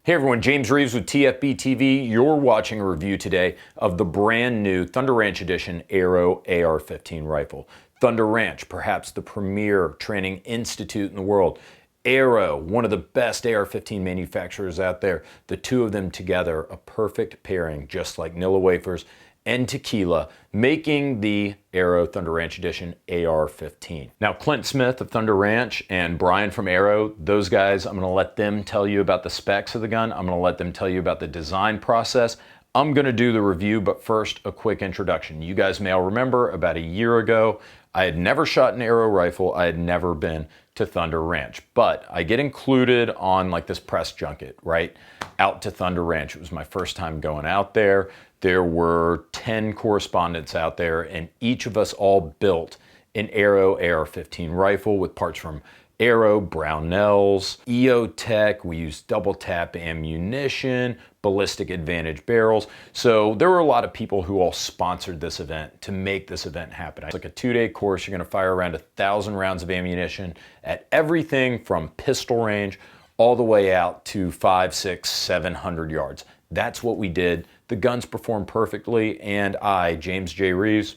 Hey everyone, James Reeves with TFBTV. You're watching a review today of the brand new Thunder Ranch Edition Aero AR-15 rifle. Thunder Ranch, perhaps the premier training institute in the world. Aero, one of the best AR-15 manufacturers out there. The two of them together, a perfect pairing, just like Nilla wafers and tequila, making the Aero Thunder Ranch Edition AR-15. Now, Clint Smith of Thunder Ranch and Brian from Aero, those guys, I'm gonna let them tell you about the specs of the gun. I'm gonna let them tell you about the design process. I'm gonna do the review, but first, a quick introduction. You guys may all remember about a year ago, I had never shot an Aero rifle. I had never been to Thunder Ranch, but I get included on like this press junket, right? Out to Thunder Ranch. It was my first time going out there. There were 10 correspondents out there, and each of us all built an Aero AR-15 rifle with parts from Aero, Brownells, EOTech. We used double tap ammunition, ballistic advantage barrels. So there were a lot of people who all sponsored this event to make this event happen. It's like a 2-day course. You're gonna fire around 1,000 rounds of ammunition at everything from pistol range all the way out to 500, 600, 700 yards. That's what we did. The guns performed perfectly, and I, James J. Reeves,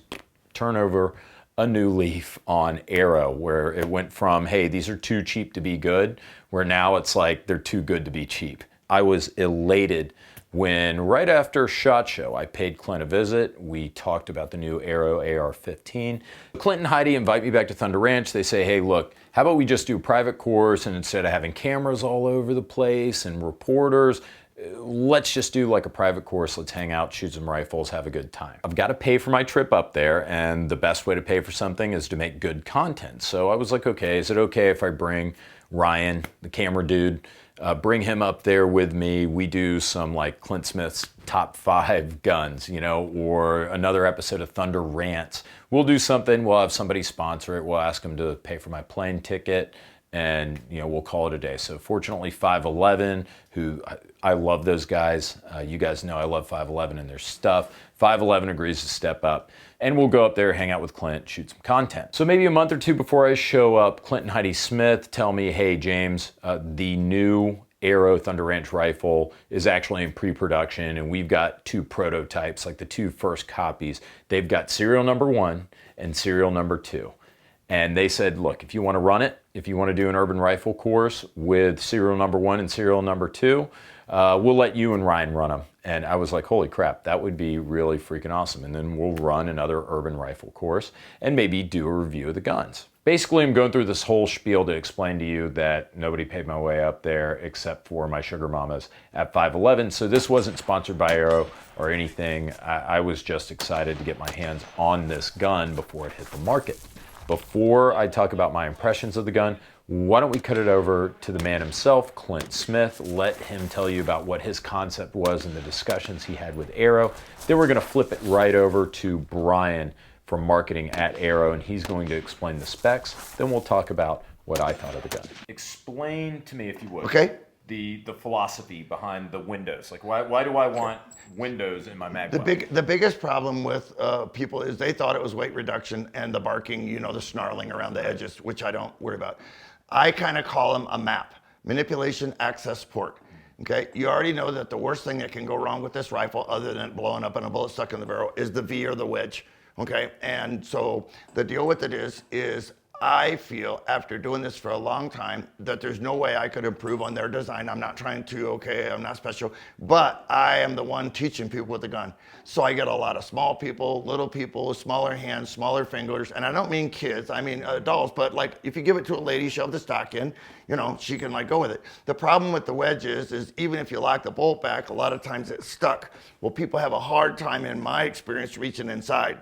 turn over a new leaf on Aero, where it went from, hey, these are too cheap to be good, where now it's like they're too good to be cheap. I was elated when right after SHOT Show, I paid Clint a visit. We talked about the new Aero AR-15. Clint and Heidi invite me back to Thunder Ranch. They say, hey, look, how about we just do a private course, and instead of having cameras all over the place and reporters, let's just do like a private course. Let's hang out, shoot some rifles, have a good time. I've got to pay for my trip up there, and the best way to pay for something is to make good content. So I was like, okay, is it okay if I bring Ryan, the camera dude, bring him up there with me? We do some like Clint Smith's top 5 guns, you know, or another episode of Thunder Rants. We'll do something, we'll have somebody sponsor it, we'll ask them to pay for my plane ticket, and you know, we'll call it a day. So fortunately 511, who I love those guys. You guys know I love 511 and their stuff. 511 agrees to step up, and we'll go up there, hang out with Clint, shoot some content. So maybe a month or two before I show up, Clint and Heidi Smith tell me, hey James, the new Aero Thunder Ranch rifle is actually in pre-production, and we've got 2 prototypes, like the 2 first copies. They've got serial number 1 and serial number 2. And they said, look, if you want to run it, if you want to do an urban rifle course with serial number 1 and serial number 2, we'll let you and Ryan run them. And I was like, holy crap, that would be really freaking awesome. And then we'll run another urban rifle course and maybe do a review of the guns. Basically, I'm going through this whole spiel to explain to you that nobody paid my way up there except for my sugar mamas at 511. So this wasn't sponsored by Aero or anything. I was just excited to get my hands on this gun before it hit the market. Before I talk about my impressions of the gun, why don't we cut it over to the man himself, Clint Smith. Let him tell you about what his concept was and the discussions he had with Aero. Then we're gonna flip it right over to Brian from marketing at Aero, and he's going to explain the specs. Then we'll talk about what I thought of the gun. Explain to me, if you would, okay, the philosophy behind the windows. Like, why do I want windows in my mag? The biggest problem with people is they thought it was weight reduction and the barking, you know, the snarling around the edges, which I don't worry about. I kind of call them a map: manipulation, access, port. Okay, you already know that the worst thing that can go wrong with this rifle, other than blowing up and a bullet stuck in the barrel, is the V or the wedge. Okay, and so the deal with it is I feel, after doing this for a long time, that there's no way I could improve on their design. I'm not trying to, okay, I'm not special, but I am the one teaching people with the gun. So I get a lot of small people, little people, smaller hands, smaller fingers, and I don't mean kids, I mean adults, but like if you give it to a lady, shove the stock in, you know, she can like go with it. The problem with the wedge is even if you lock the bolt back, a lot of times it's stuck. Well, people have a hard time, in my experience, reaching inside.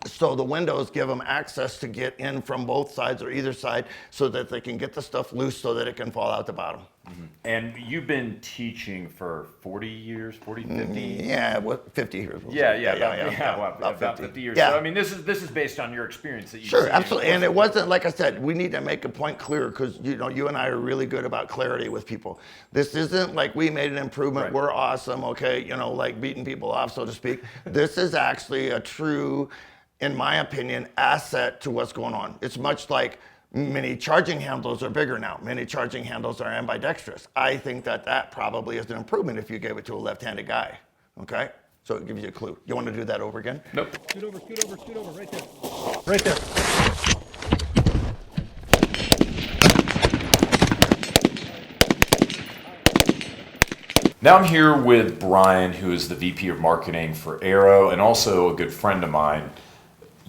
So the windows give them access to get in from both sides or either side so that they can get the stuff loose so that it can fall out the bottom. Mm-hmm. And you've been teaching for 40 years, 40, 50? Yeah, what, 50 years. About 50 years. Yeah. So, I mean, this is based on your experience that you've Sure, seen. absolutely. And it wasn't, like I said, we need to make a point clear because, you know, you and I are really good about clarity with people. This isn't like we made an improvement, right, we're awesome, okay, you know, like beating people off, so to speak. This is actually a true, in my opinion, asset to what's going on. It's much like Many charging handles are bigger now. Many charging handles are ambidextrous. I think that probably is an improvement if you gave it to a left-handed guy, okay? So it gives you a clue. You want to do that over again? Nope. Scoot over, scoot over, scoot over, right there. Right there. Now I'm here with Brian, who is the VP of Marketing for Aero and also a good friend of mine.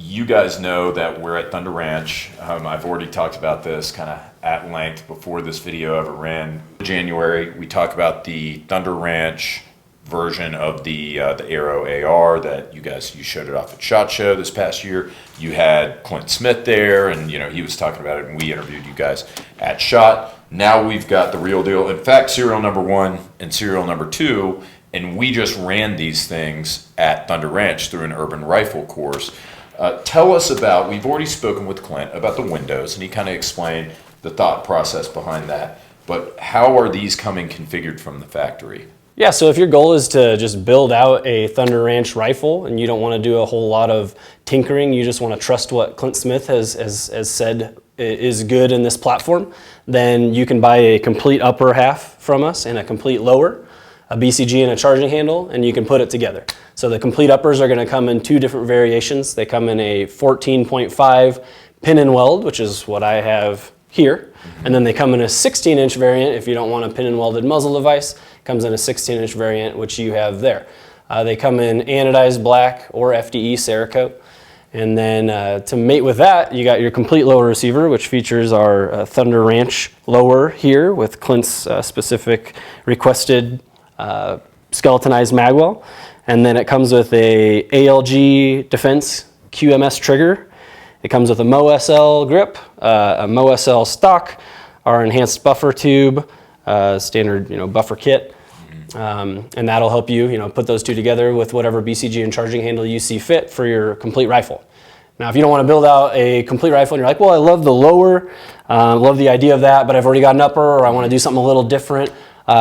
You guys know that we're at Thunder Ranch. I've already talked about this kind of at length before this video ever ran. In January, we talked about the Thunder Ranch version of the Aero AR that you showed it off at SHOT Show this past year. You had Clint Smith there, and he was talking about it, and we interviewed you guys at SHOT. Now we've got the real deal. In fact, serial number 1 and serial number 2, and we just ran these things at Thunder Ranch through an urban rifle course. Tell us about, we've already spoken with Clint about the windows, and he kind of explained the thought process behind that. But how are these coming configured from the factory? Yeah, so if your goal is to just build out a Thunder Ranch rifle and you don't want to do a whole lot of tinkering, you just want to trust what Clint Smith has said is good in this platform, then you can buy a complete upper half from us and a complete lower, a BCG and a charging handle, and you can put it together. So the complete uppers are going to come in 2 different variations. They come in a 14.5 pin and weld, which is what I have here, and then they come in a 16-inch variant if you don't want a pin and welded muzzle device. It comes in a 16-inch variant, which you have there. They come in anodized black or FDE Cerakote. And then to mate with that, you got your complete lower receiver, which features our Thunder Ranch lower here with Clint's specific requested skeletonized magwell. And then it comes with a ALG Defense QMS trigger. It comes with a MOSL grip, a MOSL stock, our enhanced buffer tube, standard buffer kit. And that'll help you, put those 2 together with whatever BCG and charging handle you see fit for your complete rifle. Now, if you don't want to build out a complete rifle and you're like, well, I love the lower, love the idea of that, but I've already got an upper, or I want to do something a little different,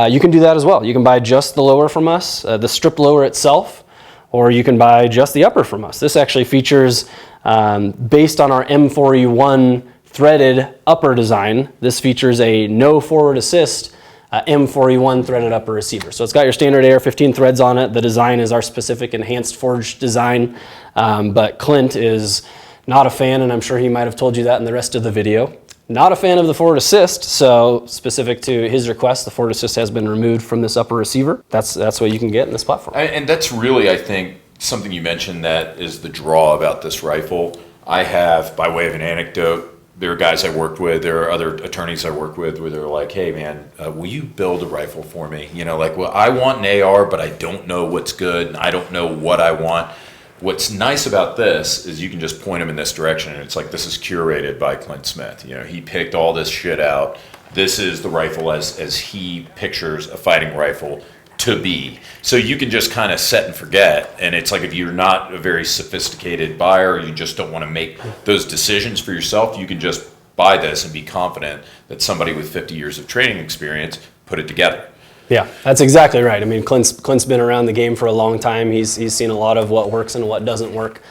you can do that as well. You can buy just the lower from us, the strip lower itself, or you can buy just the upper from us. This actually features, based on our M4E1 threaded upper design, this features a no forward assist M4E1 threaded upper receiver. So it's got your standard AR-15 threads on it. The design is our specific enhanced forged design, but Clint is not a fan, and I'm sure he might have told you that in the rest of the video. Not a fan of the forward assist, so specific to his request, the forward assist has been removed from this upper receiver. That's what you can get in this platform. And that's really, I think, something you mentioned that is the draw about this rifle. I have, by way of an anecdote, there are guys I worked with, there are other attorneys I worked with where they're like, hey man, will you build a rifle for me? Well, I want an AR, but I don't know what's good, and I don't know what I want. What's nice about this is you can just point them in this direction, and it's like, this is curated by Clint Smith. He picked all this shit out. This is the rifle as he pictures a fighting rifle to be. So you can just kind of set and forget, and it's like if you're not a very sophisticated buyer, or you just don't want to make those decisions for yourself, you can just buy this and be confident that somebody with 50 years of training experience put it together. Yeah, that's exactly right. I mean, Clint's been around the game for a long time. He's seen a lot of what works and what doesn't work.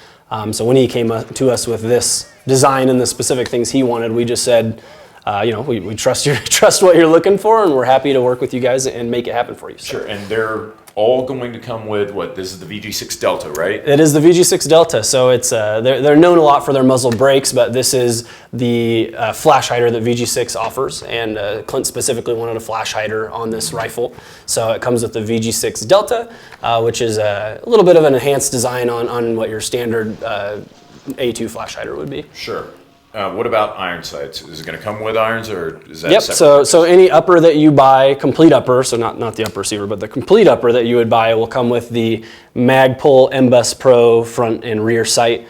So when he came to us with this design and the specific things he wanted, we just said, we trust what you're looking for, and we're happy to work with you guys and make it happen for you. Sure, and they're all going to come with what? This is the VG6 Delta, right? It is the VG6 Delta, so it's they're known a lot for their muzzle brakes, but this is the flash hider that VG6 offers, and Clint specifically wanted a flash hider on this rifle, so it comes with the VG6 Delta, which is a little bit of an enhanced design on what your standard A2 flash hider would be. Sure. What about iron sights? Is it going to come with irons, or is that Yep, separate? so any upper that you buy, complete upper, so not the upper receiver, but the complete upper that you would buy will come with the Magpul MBUS Pro front and rear sight.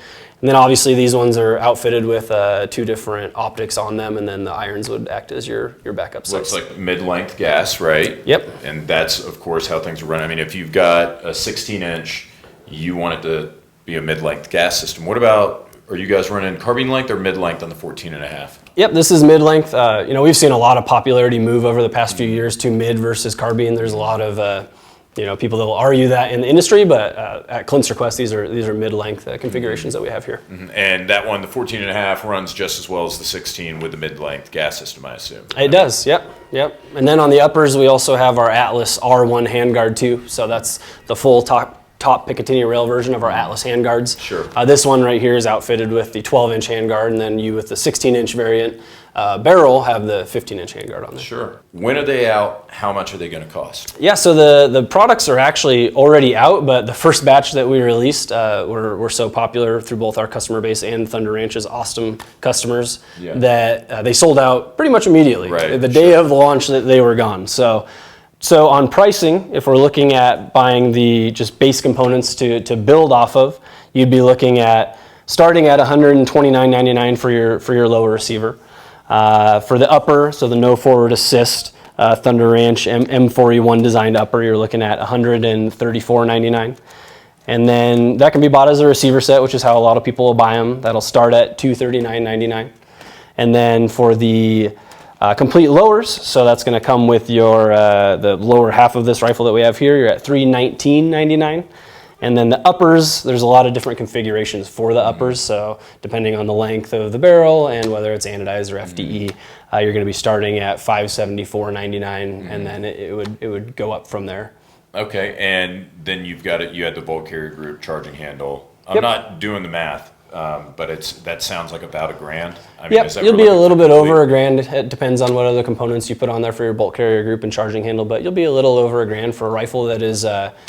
And then obviously these ones are outfitted with 2 different optics on them, and then the irons would act as your backup sights. Looks like mid-length gas, right? Yep. And that's, of course, how things are run. I mean, if you've got a 16-inch, you want it to be a mid-length gas system. What about, are you guys running carbine length or mid-length on the 14.5? Yep, this is mid-length. We've seen a lot of popularity move over the past few years to mid versus carbine. There's a lot of You know, people that will argue that in the industry, but at Clint's request, these are mid-length configurations that we have here. And that one, the 14.5, runs just as well as the 16 with the mid-length gas system, I assume. It does, yep. And then on the uppers, we also have our Atlas R1 handguard too. So that's the full top Picatinny rail version of our Atlas handguards. Sure. This one right here is outfitted with the 12-inch handguard, and then you with the 16-inch variant barrel have the 15-inch handguard on there. Sure. When are they out? How much are they going to cost? Yeah, so the products are actually already out, but the first batch that we released were so popular through both our customer base and Thunder Ranch's awesome customers that they sold out pretty much immediately. Right. The day of the launch, that they were gone. So on pricing, if we're looking at buying the just base components to build off of, you'd be looking at starting at $129.99 for your lower receiver. For the upper, so the no forward assist Thunder Ranch M4E1 designed upper, you're looking at $134.99. And then that can be bought as a receiver set, which is how a lot of people will buy them. That'll start at $239.99. And then for the complete lowers, so that's going to come with your the lower half of this rifle that we have here, you're at $319.99. And then the uppers, there's a lot of different configurations for the uppers, so depending on the length of the barrel and whether it's anodized or FDE, you're going to be starting at $574.99, and then it would go up from there. Okay, and then you had the bolt carrier group, charging handle. I'm Yep. not doing the math, but that sounds like about $1,000. I mean, Yep, is that you'll for be like a little bit complete- over $1,000. It depends on what other components you put on there for your bolt carrier group and charging handle, but you'll be a little over $1,000 for a rifle that is.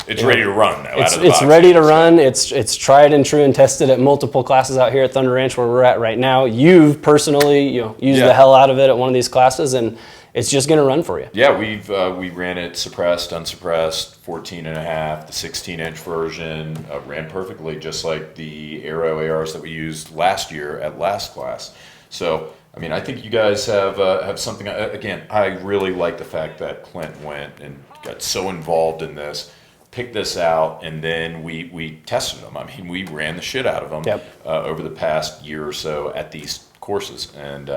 It's ready to run now. Out of the It's box. ready to run. It's tried and true and tested at multiple classes out here at Thunder Ranch where we're at right now. You've personally, used the hell out of it at one of these classes, and it's just going to run for you. Yeah, we ran it suppressed, unsuppressed, 14.5, the 16-inch version ran perfectly, just like the Aero ARs that we used last year at last class. So, I mean, I think you guys have something. Again, I really like the fact that Clint went and got so involved in this, picked this out, and then we tested them. I mean, we ran the shit out of them over the past year or so at these courses, and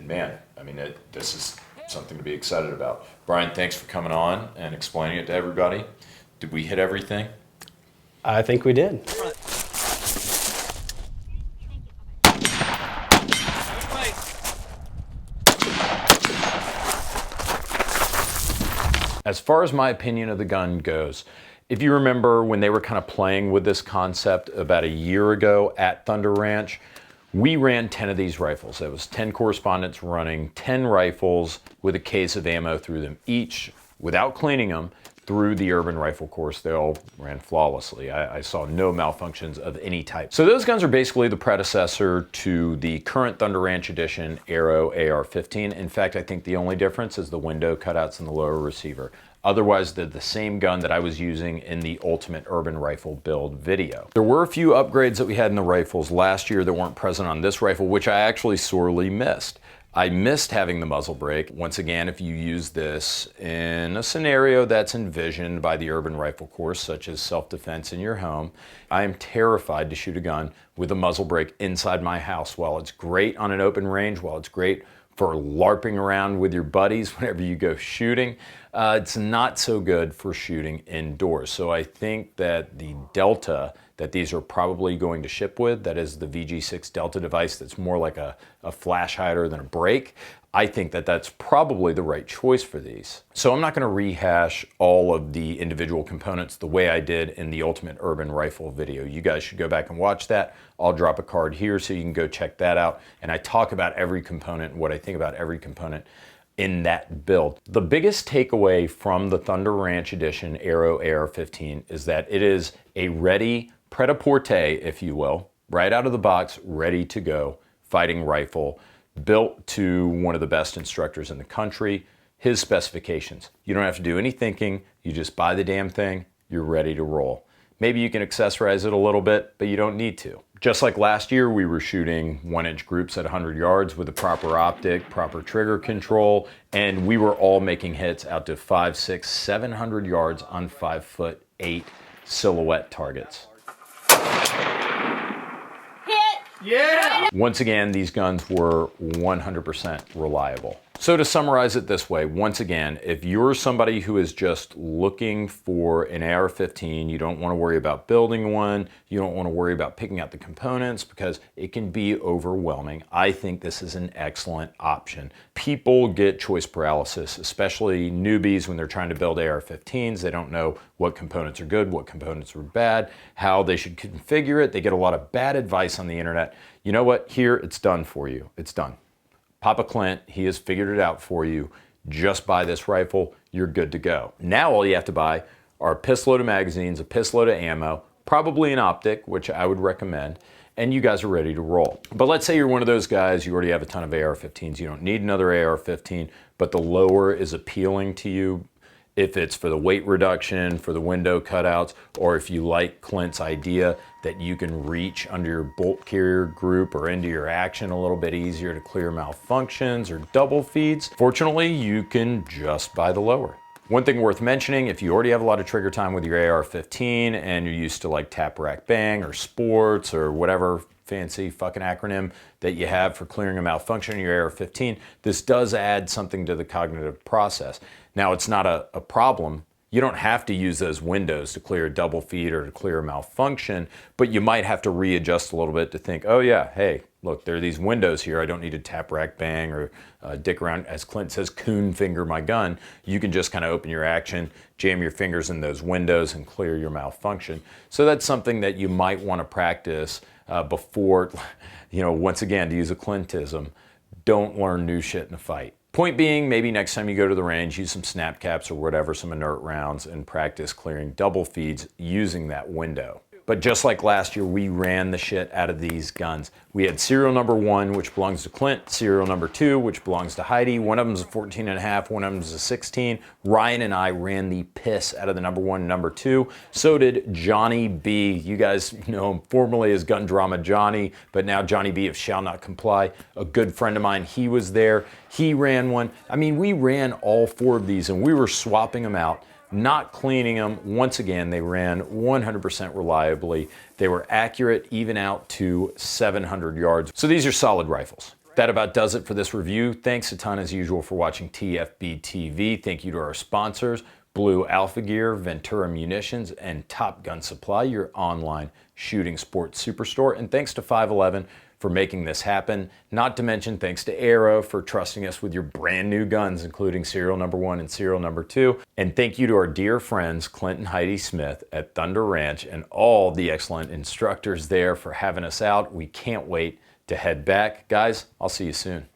man, I mean, this is something to be excited about. Brian, thanks for coming on and explaining it to everybody. Did we hit everything? I think we did. As far as my opinion of the gun goes, if you remember when they were kind of playing with this concept about a year ago at Thunder Ranch, we ran 10 of these rifles. That was 10 correspondents running 10 rifles with a case of ammo through them each, without cleaning them, through the urban rifle course. They all ran flawlessly. I saw no malfunctions of any type. So those guns are basically the predecessor to the current Thunder Ranch Edition Aero AR-15. In fact, I think the only difference is the window cutouts in the lower receiver. Otherwise, they're the same gun that I was using in the Ultimate Urban Rifle build video. There were a few upgrades that we had in the rifles last year that weren't present on this rifle, which I actually sorely missed. I missed having the muzzle brake. Once again, if you use this in a scenario that's envisioned by the urban rifle course, such as self-defense in your home, I am terrified to shoot a gun with a muzzle brake inside my house. While it's great on an open range, while it's great for LARPing around with your buddies whenever you go shooting, it's not so good for shooting indoors. So I think that the Delta that these are probably going to ship with, that is the VG6 Delta device that's more like a flash hider than a brake, I think that that's probably the right choice for these. So I'm not going to rehash all of the individual components the way I did in the Ultimate Urban Rifle video. You guys should go back and watch that. I'll drop a card here so you can go check that out. And I talk about every component, what I think about every component in that build. The biggest takeaway from the Thunder Ranch Edition Aero AR-15 is that it is a ready, pret-a-porter, if you will, right out of the box, ready to go fighting rifle, built to one of the best instructors in the country, his specifications. You don't have to do any thinking, you just buy the damn thing, you're ready to roll. Maybe you can accessorize it a little bit, but you don't need to. Just like last year, we were shooting 1-inch groups at 100 yards with the proper optic, proper trigger control, and we were all making hits out to 500, 600, 700 yards on 5'8" silhouette targets. Yeah! Once again, these guns were 100% reliable. So to summarize it this way, once again, if you're somebody who is just looking for an AR-15, you don't want to worry about building one, you don't want to worry about picking out the components because it can be overwhelming, I think this is an excellent option. People get choice paralysis, especially newbies when they're trying to build AR-15s. They don't know what components are good, what components are bad, how they should configure it. They get a lot of bad advice on the internet. You know what? Here, it's done for you. It's done. Papa Clint, he has figured it out for you. Just buy this rifle, you're good to go. Now all you have to buy are a pistol load of magazines, a pistol load of ammo, probably an optic, which I would recommend, and you guys are ready to roll. But let's say you're one of those guys, you already have a ton of AR-15s, you don't need another AR-15, but the lower is appealing to you. If it's for the weight reduction, for the window cutouts, or if you like Clint's idea that you can reach under your bolt carrier group or into your action a little bit easier to clear malfunctions or double feeds, fortunately, you can just buy the lower. One thing worth mentioning, if you already have a lot of trigger time with your AR-15 and you're used to like tap, rack, bang, or sports, or whatever fancy fucking acronym that you have for clearing a malfunction in your AR-15, this does add something to the cognitive process. Now, it's not a problem. You don't have to use those windows to clear a double feed or to clear a malfunction, but you might have to readjust a little bit to think, oh yeah, hey, look, there are these windows here. I don't need to tap, rack, bang, or dick around, as Clint says, coon finger my gun. You can just kind of open your action, jam your fingers in those windows and clear your malfunction. So that's something that you might want to practice before, once again, to use a Clintism, don't learn new shit in a fight. Point being, maybe next time you go to the range, use some snap caps or whatever, some inert rounds, and practice clearing double feeds using that window. But just like last year, we ran the shit out of these guns. We had serial number 1, which belongs to Clint, serial number 2, which belongs to Heidi. One of them's a 14.5, one of them's a 16. Ryan and I ran the piss out of the number 1 and number 2. So did Johnny B. You guys know him formerly as Gun Drama Johnny, but now Johnny B of Shall Not Comply. A good friend of mine, he was there. He ran one. I mean, we ran all 4 of these and we were swapping them out, not cleaning them. Once again, they ran 100% reliably. They were accurate even out to 700 yards. So these are solid rifles. That about does it for this review. Thanks a ton as usual for watching TFBTV. Thank you to our sponsors, Blue Alpha Gear, Ventura Munitions, and Top Gun Supply, your online shooting sports superstore. And thanks to 511 for making this happen. Not to mention thanks to Aero for trusting us with your brand new guns, including serial number 1 and serial number 2. And thank you to our dear friends, Clint and Heidi Smith at Thunder Ranch, and all the excellent instructors there for having us out. We can't wait to head back. Guys, I'll see you soon.